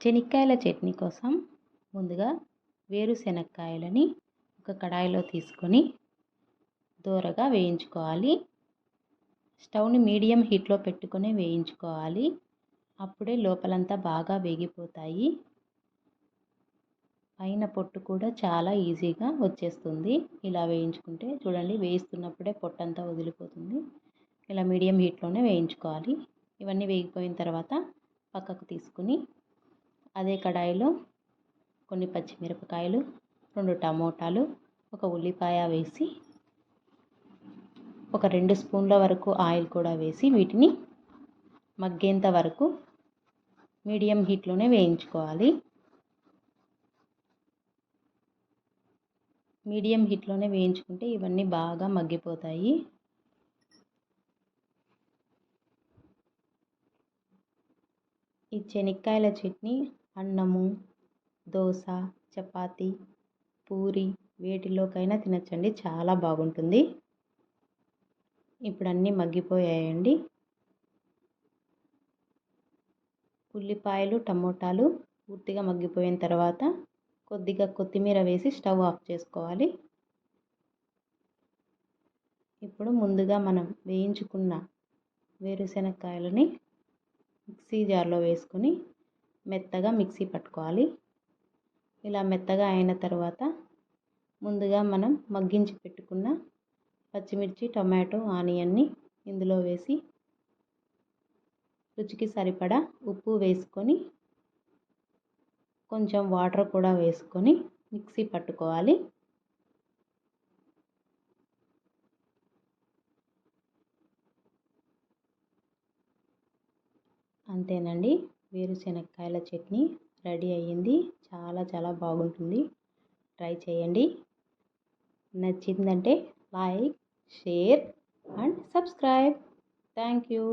చెనిక్కాయల చట్నీ కోసం ముందుగా వేరుశెనక్కాయలని ఒక కడాయిలో తీసుకొని దోరగా వేయించుకోవాలి. స్టవ్ని మీడియం హీట్లో పెట్టుకొని వేయించుకోవాలి. అప్పుడే లోపలంతా బాగా వేగిపోతాయి. పైన పొట్టు కూడా చాలా ఈజీగా వచ్చేస్తుంది. ఇలా వేయించుకుంటే చూడండి, వేయిస్తున్నప్పుడే పొట్టంతా వదిలిపోతుంది. ఇలా మీడియం హీట్లోనే వేయించుకోవాలి. ఇవన్నీ వేగిపోయిన తర్వాత పక్కకు తీసుకుని అదే కడాయిలో కొన్ని పచ్చిమిరపకాయలు, 2 టమోటాలు, ఒక ఉల్లిపాయ వేసి ఒక 2 స్పూన్ల వరకు ఆయిల్ కూడా వేసి వీటిని మగ్గేంత వరకు మీడియం హీట్లోనే వేయించుకోవాలి. మీడియం హీట్లోనే వేయించుకుంటే ఇవన్నీ బాగా మగ్గిపోతాయి. ఈ చెనిక్కాయల చట్నీ అన్నము, దోశ, చపాతీ, పూరి వేటిలోకైనా తినచ్చండి. చాలా బాగుంటుంది. ఇప్పుడు అన్నీ మగ్గిపోయాయండి. ఉల్లిపాయలు, టమోటాలు పూర్తిగా మగ్గిపోయిన తర్వాత కొద్దిగా కొత్తిమీర వేసి స్టవ్ ఆఫ్ చేసుకోవాలి. ఇప్పుడు ముందుగా మనం వేయించుకున్న వేరుశెనక్కాయలని మిక్సీ జార్లో వేసుకొని మెత్తగా మిక్సీ పట్టుకోవాలి. ఇలా మెత్తగా అయిన తర్వాత ముందుగా మనం మగ్గించి పెట్టుకున్న పచ్చిమిర్చి, టమాటో, ఆనియన్ని ఇందులో వేసి రుచికి సరిపడా ఉప్పు వేసుకొని కొంచెం వాటర్ కూడా వేసుకొని మిక్సీ పట్టుకోవాలి. అంతేనండి, వేరుశెనక్కాయల చట్నీ రెడీ అయ్యింది. చాలా బాగుంటుంది. ట్రై చేయండి. నచ్చిందంటే like, share and subscribe. Thank you.